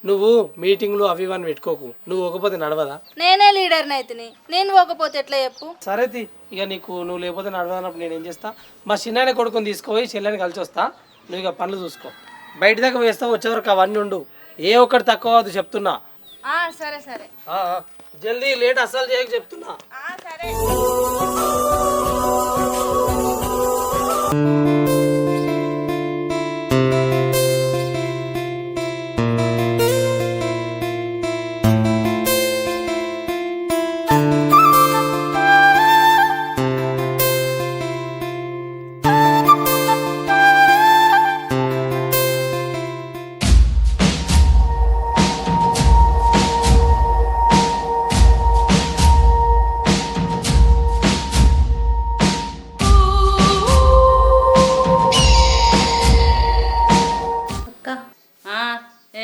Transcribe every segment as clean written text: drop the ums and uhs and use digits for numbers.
నువ్వు మీటింగ్లు అవి ఇవన్నీ పెట్టుకోకు. నువ్వు పోకపోతే నడవదా? నేనే లీడర్ని అయితేని, నేను పోకపోతే ఎట్లా చెప్పు? సరే ఇక నువ్వు లేకపోతే నడవదన్నప్పుడు నేను ఏం చేస్తా, మా చిన్న కొడుకుని తీసుకుపోయి చెల్లెని కలిసి వస్తా. నువ్వు ఇక పనులు చూసుకో. బయట దాకా వేస్తావు, వచ్చేవరకు అవన్నీ ఉండు. ఏ ఒక్కటి తక్కువ అది చెప్తున్నా. సరే సరే, జల్దీ లేట్ అస్సలు చేయక చెప్తున్నా. సరే.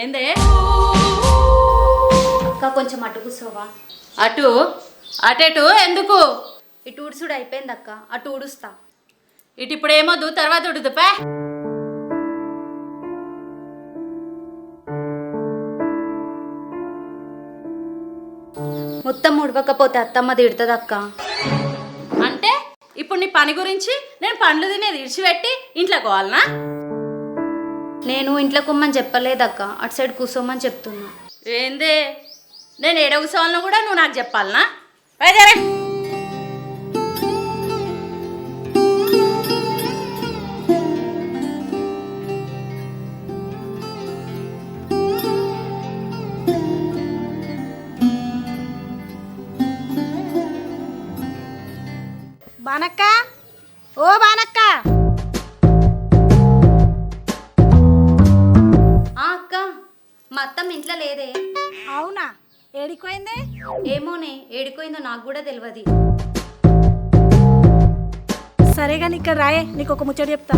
ఏందే అక్క కొంచెం అటు కూర్చోవా? అటు అటెటు ఎందుకు? ఇటు ఊడుసుడు అయిపోయింది అక్క, అటు ఊడుస్తా. ఇటు ఇప్పుడు ఏమొద్దు, తర్వాత ఉడుదుపా. మొత్తం ఉడవకపోతే అత్తమ్మ తిడుతుంది అక్క. అంటే ఇప్పుడు నీ పని గురించి నేను పండ్లు తినేది ఇడిచిపెట్టి ఇంట్లో పోవాలనా? నేను ఇంట్లో కుమ్మని చెప్పలేదక్క, అటు సైడ్ కూర్చోమని చెప్తున్నా. ఏందే నేను ఏడ కూర్చోవాలన్నా కూడా నువ్వు నాకు చెప్పాలనా? రాజారా బానక్క, ఓ బానక్క. అక్క, మా అత్తమ్మ ఇంట్లో లేదే. అవునా, ఏడిపోయింది? ఏమోనే, ఏడిపోయిందో నాకు కూడా తెలియదు. సరే కానీ ఇక్కడ రాయే, నీకు ఒక ముచ్చట చెప్తా.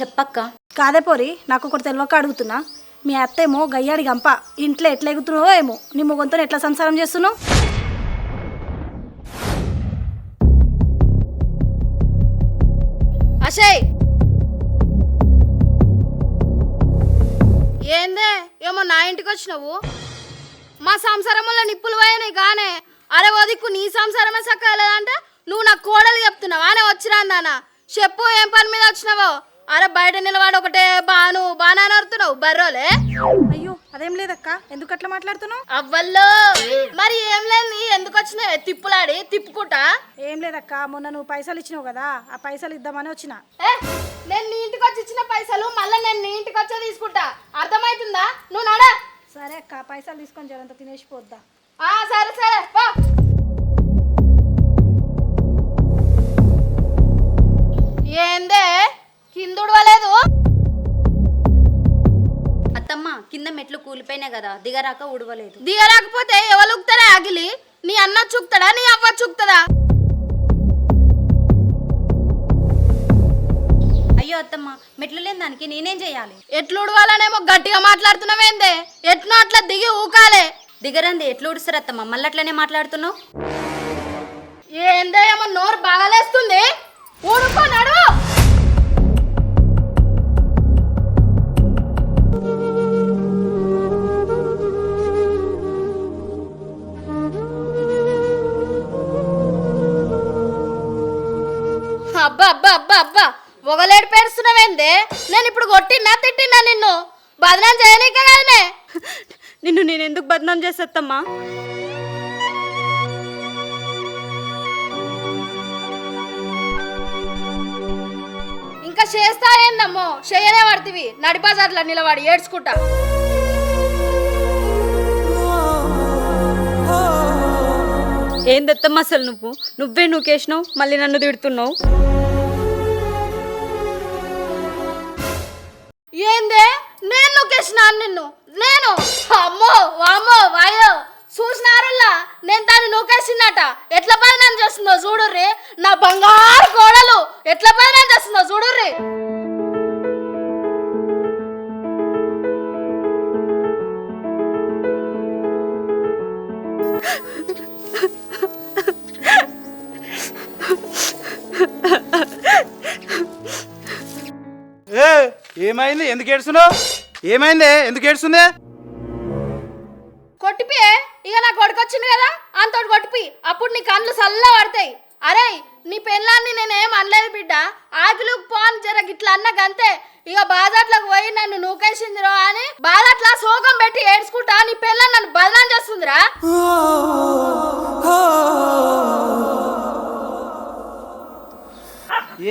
చెప్పక్క. కాదే పోరి, నాకు ఒకటి తెలియక అడుగుతున్నా. మీ అత్తేమో గయ్యాడి గంప, ఇంట్లో ఎట్లా ఎగుతున్నావో ఏమో, నీ మొగంతో ఎట్లా సంసారం చేస్తున్నావు? అషయ్, ఏందే ఏమో నా ఇంటికి వచ్చినావు? మా సంసారంలో నిప్పులు పోయాయి గానే. అరే ఓ దిక్కు నీ సంసారమే సక్కలేదంటే నువ్వు నాకు కోడలు చెప్తున్నావు. ఆనే వచ్చిరా నాన్న, చెప్పు ఏం పని మీద వచ్చినావో? అరే బయట నిలవాడు ఒకటే బానా నడుతున్నావు బర్రోలే. అయ్యో అదేం లేదక్క, ఎందుకు అట్లా మాట్లాడుతున్నావు? అవ్వల్లో మరి ఏం లేదు, ఎందుకు వచ్చినావు తిప్పులాడి తిప్పుకుంటా? ఏం లేదక్క, మొన్న నువ్వు పైసలు ఇచ్చినావు కదా, ఆ పైసలు ఇద్దామని వచ్చిన. నేను నీ ఇంటికి వచ్చి ఇచ్చిన పైసలు మళ్ళీ నేను నీ ఇంటికి వచ్చే తీసుకుంటా, అర్థమవుతుందా? నువ్వు నడా. సరే అక్క, పైసలు తీసుకొని జరంత తినేసిపోద్దా. సరే సరే పో. ఏందే కిందుడవలేదు? అత్తమ్మ కింద మెట్లు కూలిపోయినాయి కదా, దిగరాక ఉడవలేదు. దిగరాకపోతే ఎవరు ఉక్తారా? అగిలి నీ అన్న చుక్తాడా, నీ అవ్వ చుక్తాడా? అయ్యో అత్తమ్మ, మెట్లు లేని దానికి నేనేం చేయాలి? ఎట్లు ఉడవాలనేమో గట్టిగా మాట్లాడుతున్నావేందే? ఎట్నో అట్లా దిగి ఊకాలే. దిగరంది ఎట్లు ఉడుస్తారు అత్తమ్మ, మళ్ళీ అట్లనే మాట్లాడుతున్నావు. ఏందే ఏమో నోరు బాగాలేస్తుంది, ఊడుకో నడు. అబ్బా అబ్బా అబ్బా అబ్బా, ఒకలేడు పేరుస్తున్నావేందే? నేను ఇప్పుడు కొట్టినా తిట్టినా నిన్ను? బదనాం చేయనీకే కదనే. నిన్ను నేను ఎందుకు బదనాం చేసేత్తమ్మా? ఇంకా చేస్తా ఏందమ్మో, చేయనే పడుతుంది నడిబజార్లో నిలబడి ఏడ్చుకుంటా. ఏందత్తమ్మ అసలు నువ్వే నూకేసినావు, మళ్ళీ నన్ను తిడుతున్నావు. ఏందే నేను నొక్కేసిన నిన్ను? నేను అమ్మో వామ్మో వాయో చూసినారులా, నేను దాన్ని నొక్కేసినట. ఎట్లా బదనాం చేస్తుందో చూడుర్రి, నా బంగారు కోడలు ఎట్లా బదనాం చేస్తుందో చూడుర్రి. ఏ ఏమైంది? ఎందుకు ఏడుస్తున్నావు? ఏమైంది? ఎందుకు ఏడుస్తుంది? కొట్టిపియే ఇక నా కొడుకొచ్చింది కదా అంతటి కొట్టిపి అప్పుడు నీ కళ్ళు చల్ల పడతాయి. అరే నీ పెళ్ళాన్ని నేనేం అనలేదు బిడ్డ, ఆకిలుకు పోని జర గిట్లా అన్నకంతే. ఇక బాధట్లకు పోయి నన్ను నూకేసిందిరో అని బాధట్లా శోకం పెట్టి ఏడ్చుకుంటా నీ పెళ్ళాన్ని నన్ను బదనాం చేస్తుందిరా.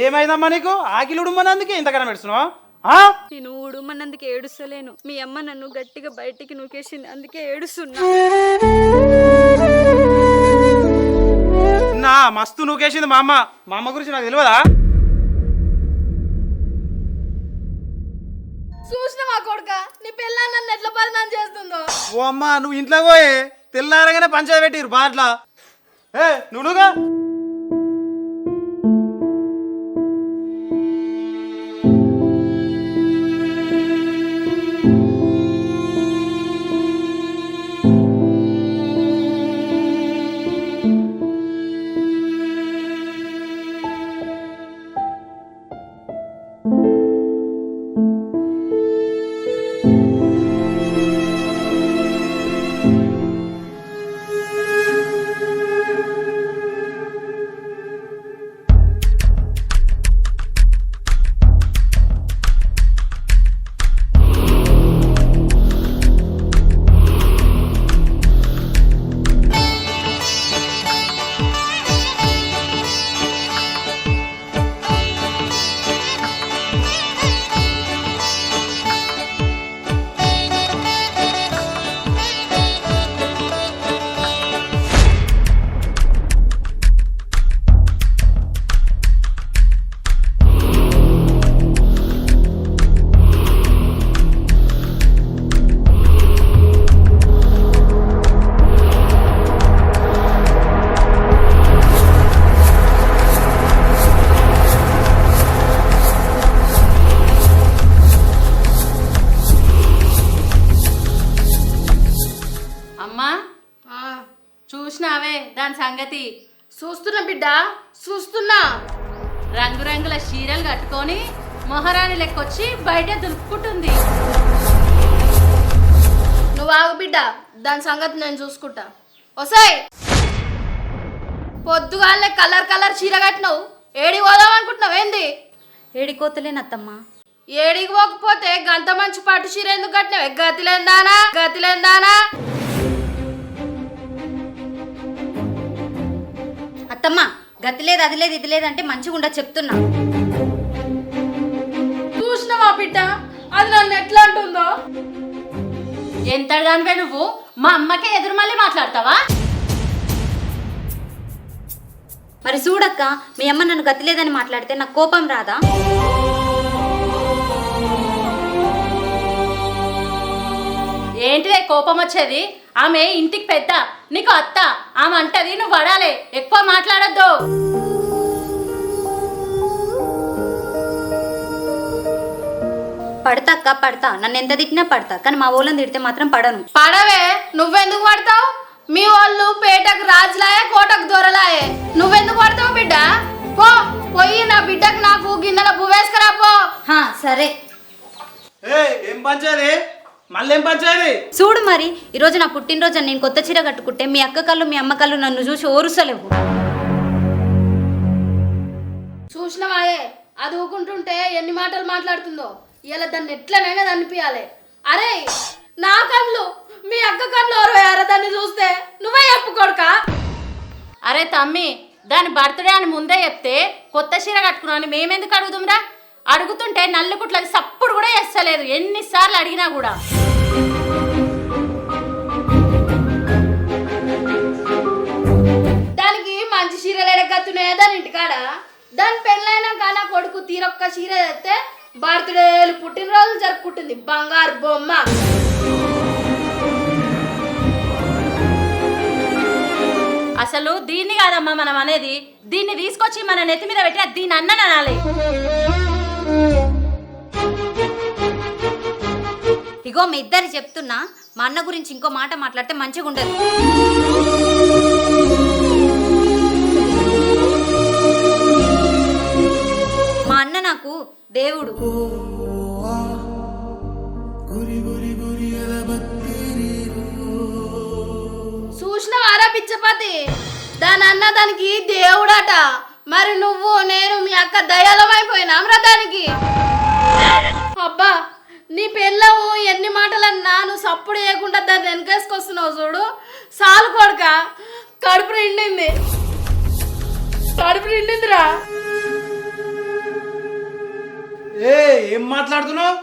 ఏమైందమ్మా నీకు? ఆకిలి ఉడుమన్నందుకే ఇంతకన్నా పెడుతున్నావా? నేను ఊడుమన్నందుకే ఏడుస్తలేను, మీ అమ్మ నన్ను గట్టిగా బయటికి నూకేసింది అందుకే ఏడుస్తున్నా. నా మస్తు నూకేసింది మా అమ్మ. మా అమ్మ గురించి నాకు తెలియదా? చూసిన మా కొడుక నీ పెళ్ళాన్ని నన్ను ఎట్లా బదనాం చేస్తుందో. ఓ అమ్మ నువ్వు ఇంట్లో పోయి తెల్లారగానే పంచాయతీ పెట్టిరు బాట్లా. నువ్వుగా చూసినావే దాని సంగతి? చూస్తున్నా బిడ్డ చూస్తున్నా. రంగురంగుల చీరలు కట్టుకొని మహారాణి లెక్కొచ్చి బయట దులుపుకుంటుంది. నువ్వు ఆగు బిడ్డ, దాని సంగతి నేను చూసుకుంటా. ఒసాయ్ పొద్దుగాలే కలర్ కలర్ చీర కట్టినావు, ఏడికి పోదాం అనుకుంటున్నావు ఏంది? ఏడికోతలేనత్తమ్మా. ఏడికి పోకపోతే గంత మంచి పట్టు చీర ఎందుకు కట్టినావు? గతిలేందానా గతిలేందానా. అత్తమ్మా గతి లేదు అది లేదు ఇది లేదంటే మంచిగా ఉండదు చెప్తున్నా. చూసినావా బిడ్డ అది నన్ను ఎట్లా అంటుందో? ఎంత దానివే నువ్వు మా అమ్మకే ఎదురు మళ్ళీ మాట్లాడతావా? మరి చూడక్క, మీ అమ్మ నన్ను గతి లేదని మాట్లాడితే నాకు కోపం రాదా? ఏంటిదే కోపం వచ్చేది? ఆమె ఇంటికి పెద్ద, నీకు అత్త. ఆమె అంటది నువ్వు పడాలి, ఎక్కువ మాట్లాడద్దు. పడతాక్క పడతా, నన్ను ఎంత తిట్టినా పడతా, కానీ మా ఊళ్ళని తిడితే మాత్రం పడను. పడవే, నువ్వెందుకు పడతావు? మీ వాళ్ళు పేటకు రాజులాయే కోటకు దొరలాయే, నువ్వెందుకు పడతావు బిడ్డ? పోయి నా బిడ్డకు నాకు గిన్నెల బువేసుకురా పో. సరే. ఏం పంచాది? మళ్ళీ ఏం పంచాది? చూడు మరి, ఈరోజు నా పుట్టినరోజు నేను కొత్త చీర కట్టుకుంటే మీ అక్క కళ్ళు మీ అమ్మ కళ్ళు నన్ను చూసి ఓరుసలేవు. చూసినవాయే అది ఊకుంటుంటే ఎన్ని మాటలు మాట్లాడుతుందో. ఇలా దాన్ని ఎట్లనైనా అనిపించాలి. అరే నా కళ్ళు మీ అక్క కళ్ళు ఓరవేయారా దాన్ని చూస్తే? నువ్వే చెప్పుకోడుకా. అరే తమ్మి, దాని బర్త్డే అని ముందే చెప్తే కొత్త చీర కట్టుకున్నాను మేమెందుకు అడుగుదాంరా? అడుగుతుంటే నల్లుకుట్లకి సప్పుడు కూడా చేస్తలేదు, ఎన్నిసార్లు అడిగినా కూడా. దానికి మంచి చీరలు ఎడగత్తున్నాయా దాని ఇంటికాడ? దాని పెళ్ళైనాక నా కొడుకు తీరొక్క చీర తెస్తే బర్త్డేలు పుట్టినరోజులు జరుపుకుంటుంది బంగారు బొమ్మ. అసలు దీన్ని కాదమ్మా మనం అనేది, దీన్ని తీసుకొచ్చి మన నెత్తి మీద పెట్టిన దీన్ని అన్నని అనాలి. ఇగో మీ ఇద్దరు చెప్తున్నా, మా అన్న గురించి ఇంకో మాట మాట్లాడితే మంచిగా ఉండదు. మా అన్న నా నాకు దేవుడు. చూసినవారా పిచ్చపతి, దాని అన్న దానికి దేవుడట. మరి నువ్వు నేను మీ అక్క దయాలమైపోయినాంరా దానికి. అబ్బా నీ పెళ్ళము ఎన్ని మాటలన్నా నువ్వు సప్పుడు చేయకుండా దాన్ని వెనకేసుకొస్తున్నావు చూడు. సాలు కొడుక, కడుపు నిండింది, కడుపు నిండిందిరా. ఏం మాట్లాడుతున్నావు?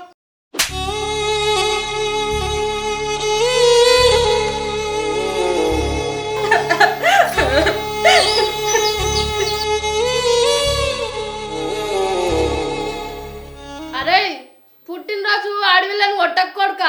అరే పుట్టినరోజు అడవిలను కొట్టక కొడుక.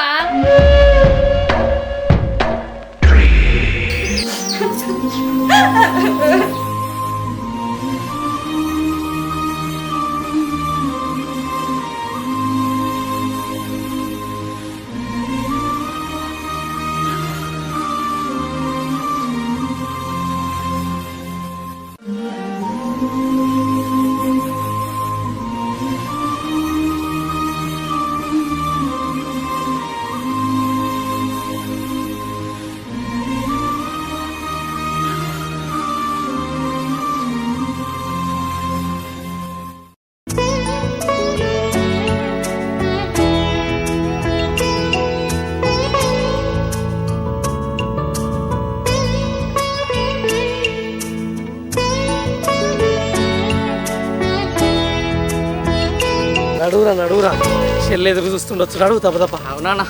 నడువురా నడువురా, చెల్లి ఎదురు చూస్తుండొచ్చు. నడువు తప్ప తప్ప. అవునా?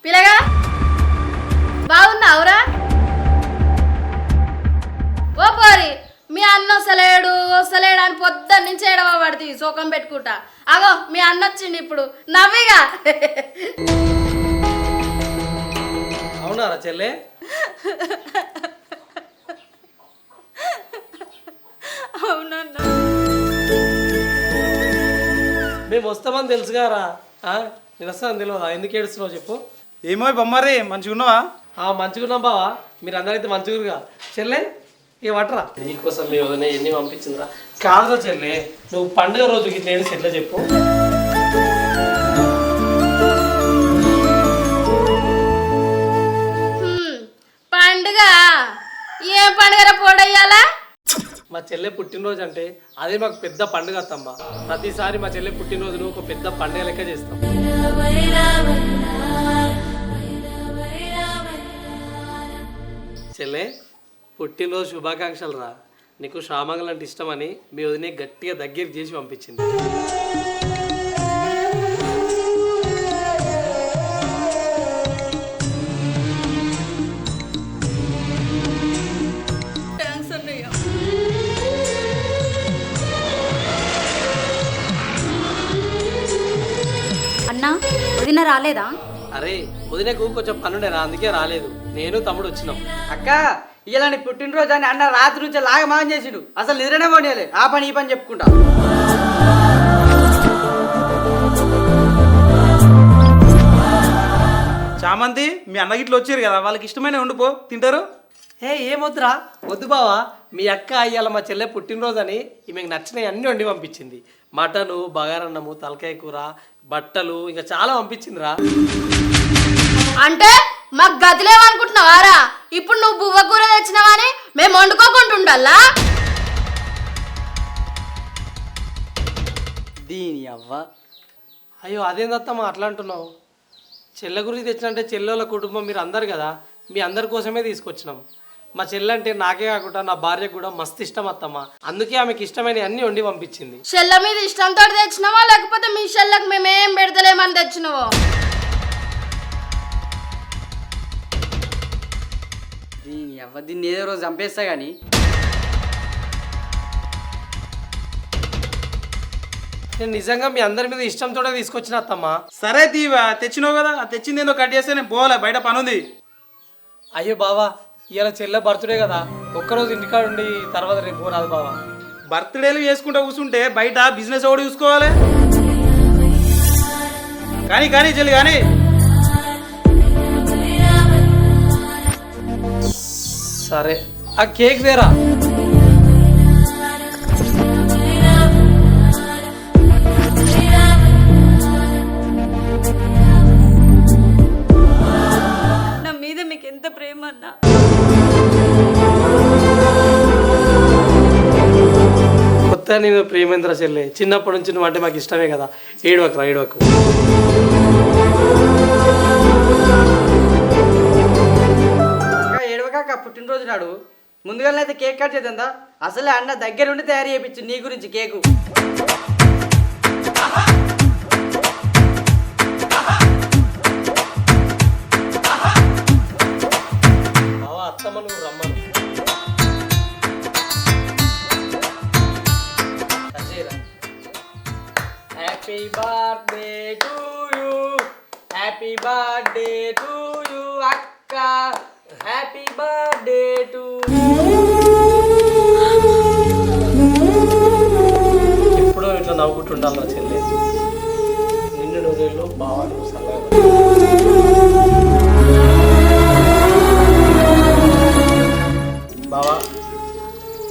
పిల్లగా బాగున్నావురా? ఓ పోరి, మీ అన్న వస్తలేడు వస్తలేడు అని పొద్దున్న నుంచి ఏడవ పడుతుంది శోకం పెట్టుకుంటా. అగో మీ అన్న వచ్చిండు ఇప్పుడు, నవ్విగా. అవునారా చెల్లె? అవునన్నా. మేము వస్తామని తెలుసుగారా. నేను వస్తాను తెలియదా? ఎందుకు ఏడుస్తున్నావు చెప్పు. ఏమో బొమ్మారి మంచిగా ఉన్నావా? మంచిగున్నాం బావా, మీరు అందరైతే మంచిగురుగా. చెల్లె ఇక పట్టరా, నీకోసం మీ వదిన ఎన్ని పంపించిందిరా. కాదురా చెల్లె, నువ్వు పండుగ రోజుకి నేను చెల్లె చెప్పు. పండుగ ఏం పండుగ పోడయ్యాలా? మా చెల్లె పుట్టినరోజు అంటే అదే మాకు పెద్ద పండుగ అత్తమ్మ. ప్రతిసారి మా చెల్లె పుట్టినరోజును ఒక పెద్ద పండుగ లెక్క చేస్తాం. చెల్లె పుట్టినరోజు శుభాకాంక్షలు రా. నీకు శ్రామంగల్ అంటే ఇష్టమని మీ వదిన గట్టిగా దగ్గరికి చేసి పంపించింది. థ్యాంక్స్ అన్నయ్య. అన్నా వదిన రాలేదా? అరే వదినకు కొంచెం పనుండేరా, అందుకే రాలేదు. నేను తమ్ముడు వచ్చినాం. అక్క, ఇలా నీ పుట్టినరోజు అని అన్న రాత్రి నుంచి లాగమాగం చేసిండు. అసలు నిద్రనే పోనీయలే. ఆ పని ఈ పని చెప్పుకుంటా. చామంతి మీ అన్న గిట్ల వచ్చారు కదా, వాళ్ళకి ఇష్టమైన ఉండిపో, తింటారు. ఏమొద్దురా? వద్దు బావా, మీ అక్క అయ్యాల మా చెల్లె పుట్టినరోజు అని ఈమెకు నచ్చినవి అన్నీ వండి పంపించింది. మటను, బగారన్నము, తలకాయ కూర, బట్టలు ఇంకా చాలా పంపించిందిరా. అంటే మాకు గదిలేమనుకుంటున్నావారా? ఇప్పుడు నువ్వు బువ్వ కూర తెచ్చినావని మేము వండుకోకుండా ఉండాలా? దీని అవ్వ. అయ్యో అదేందత్తమ్మా అట్లా అంటున్నావు? చెల్లె గురించి తెచ్చినంటే చెల్లెళ్ళ కుటుంబం మీరు అందరు కదా, మీ అందరి కోసమే తీసుకొచ్చినాం. మా చెల్లి అంటే నాకే కాకుండా నా భార్యకు కూడా మస్తు ఇష్టం అత్తమ్మ. అందుకే ఆమెకి ఇష్టమైన అన్ని వండి పంపించింది. చెల్ల మీద ఇష్టంతో తెచ్చినావా లేకపోతే మీ చెల్లకు మేమేం పెడతలేమని తెచ్చినావో? దీన్ని ఏదో రోజు చంపేస్తా కానీ నేను నిజంగా మీ అందరి మీద ఇష్టంతో తీసుకొచ్చిన అత్తమ్మ. సరే తీవా, తెచ్చినావు కదా, ఆ తెచ్చింది ఏందో కట్ చేస్తే నేను పోలే, బయట పని ఉంది. అయ్యో బావా, ఇవాళ చెల్లె బర్త్డే కదా, ఒక్కరోజు ఇంటికాడ ఉండి తర్వాత రేపు రాదు బావా. బర్త్డేలు చేసుకుంటూ కూర్చుంటే బయట బిజినెస్ ఎవడు చూసుకోవాలి? కానీ కానీ చెల్లి కానీ. సరే ఆ కేక్ దేరా. నా మీద మీకు ఎంత ప్రేమ అన్నా. కొత్త నేను ప్రేమేంద్ర చెల్లె, చిన్నప్పటి నుంచి నువ్వు అంటే మాకు ఇష్టమే కదా. ఏడవకు ఏడవకు. ఏడవకాక పుట్టినరోజు నాడు ముందుగానైతే కేక్ కట్ చేద్దా? అసలే అన్న దగ్గరుండి తయారు చేయించు నీ గురించి కేకు. బావా అత్తమ్మ నువ్వు రమ్మను. Happy birthday to you, happy birthday to you అక్క, హ్యాపీ బర్త్డే టు ఎప్పుడో ఇట్లా నవ్వుకుంటుండాలి నా చెల్లె. నిన్ను రోజుల్లో బాగా నువ్వు సల్లగా. బావా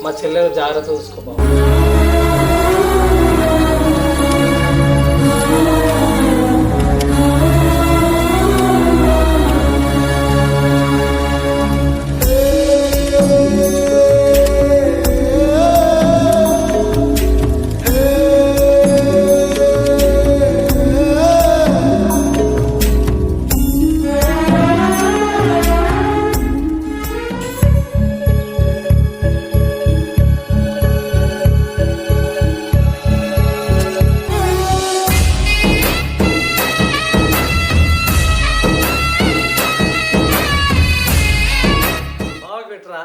మా చెల్లెను జాగ్రత్త చూసుకో బావా. పెట్టరా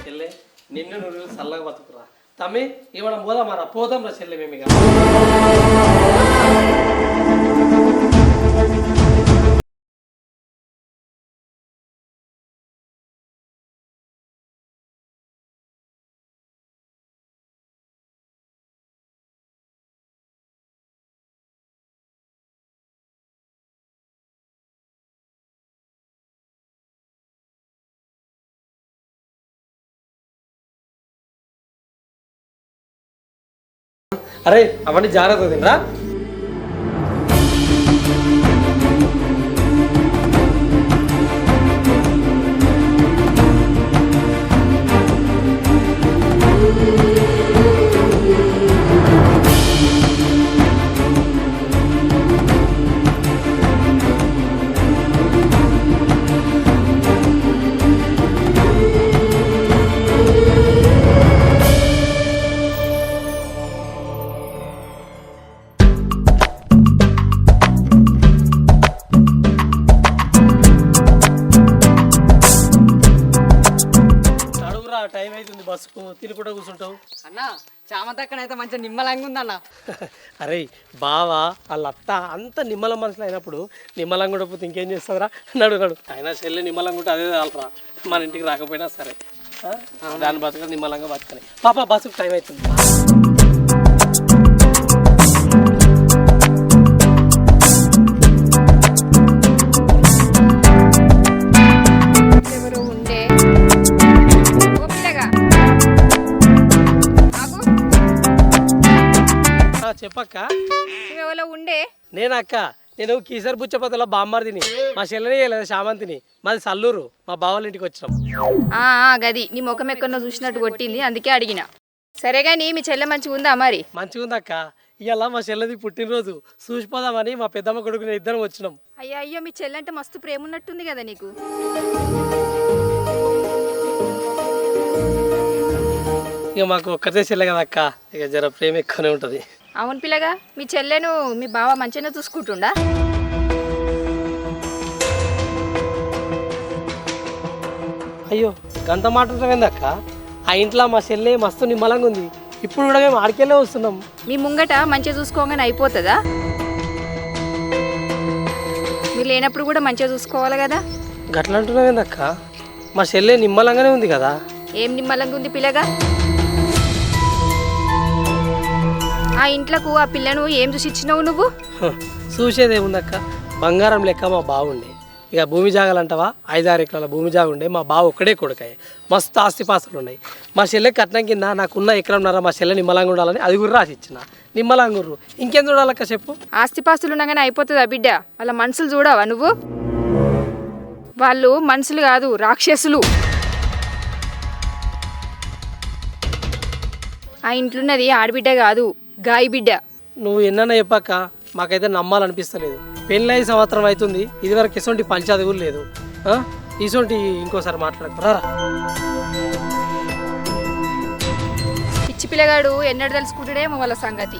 చెల్లె, నిన్ను నువ్వు చల్లగా బతుకురా. తమ్మి ఇవాళ పోదామరా, పోదాం రా చెల్లె మేమిగా. అరే అవన్నీ జాగ్రత్త తినరా. టైం అవుతుంది బస్సుకు, తిరుగుకుంటూ కూర్చుంటావు. అన్న చామతక్కనైతే మంచిగా నిమ్మలంగా ఉందన్న. అరే బావా వాళ్ళ అత్త అంత నిమ్మల మనసులో అయినప్పుడు నిమ్మలంగా కూడా పోతే ఇంకేం చేస్తుందిరా. నడు నడు అయినా చెల్లి నిమ్మలంగా ఉంటే అదే చాలరా, మన ఇంటికి రాకపోయినా సరే. దాని బతుక నిమ్మలంగా బతకని. పాప బస్సుకు టైం అవుతుంది. చెప్పక్క. ఉండే నేనక్క నేను కీసర్ బుచ్చపతిలో బామ్మార్దిని, మా చెల్లెని లేదా శామంతిని, మాది సల్లూరు, మా బావాళ్ళ ఇంటికి వచ్చినాం. గది నీ ముఖం ఎక్కడో చూసినట్టు కొట్టింది, అందుకే అడిగిన. సరే కానీ మీ చెల్లె మంచిగా ఉందా మరి? మంచిగా ఉందక్క. ఇవాళ మా చెల్లెది పుట్టినరోజు చూసిపోదామని మా పెద్దమ్మ కొడుకు నేను ఇద్దరం వచ్చినాం. అయ్యో మీ చెల్లెంటే మస్తు ప్రేమ ఉన్నట్టుంది కదా నీకు. ఇక మాకు ఒక్కతే చెల్లె కదా అక్క, ఇక జర ప్రేమ ఎక్కువనే ఉంటుంది. అవును పిల్లగా, మీ చెల్లెను మీ బావ మంచిగా చూసుకుంటుండా? అయ్యో గంట మాట ఉంటుంది అక్క. ఆ ఇంట్లో మా చెల్లె మస్తు నిమ్మలంగా ఉంది. ఇప్పుడు కూడా మేము ఆడికెళ్ళే వస్తున్నాం. మీ ముంగట మంచిగా చూసుకోగానే అయిపోతుందా? మీరు లేనప్పుడు కూడా మంచిగా చూసుకోవాలి కదా. గట్ల అంటున్నావు అక్క, మా చెల్లె నిమ్మలంగానే ఉంది కదా. ఏం నిమ్మలంగా ఉంది పిల్లగా? ఆ ఇంట్లోకు ఆ పిల్లను ఏం చూసి ఇచ్చినావు నువ్వు? చూసేదేముందక్క, బంగారం లెక్క మా బావుండే. ఇక భూమి జాగాలంటావా, 5-6 ఎకరాల భూమి జాగా ఉండే. మా బావ ఒక్కడే కొడుకాయి, మస్తు ఆస్తిపాస్తులు ఉన్నాయి. మా చెల్లె కట్నం కింద నాకున్న ఎకరంన్నర మా చెల్లె నిమ్మలంగా ఉండాలని అది కూడా రాసి ఇచ్చిన. నిమ్మలంగుర్రు ఇంకేం చూడాలక్క చెప్పు? ఆస్తిపాస్తులు ఉండగానే అయిపోతుందా బిడ్డ? వాళ్ళ మనుషులు చూడవా నువ్వు? వాళ్ళు మనుషులు కాదు, రాక్షసులు. ఆ ఇంట్లున్నది ఆడబిడ్డ కాదు, గాయి బిడ్డ. నువ్వు ఎన్నన్నా చెప్పాక మాకైతే నమ్మాలనిపిస్తలేదు. పెళ్ళి 5 సంవత్సరం అవుతుంది, ఇదివరకు ఇసొంటి పంచాది కూడా లేదు. ఇసొంటి ఇంకోసారి మాట్లాడకురా. పిచ్చి పిల్లగాడు ఎన్నడూ తెలుసుకుంటాడేమో వాళ్ళ సంగతి.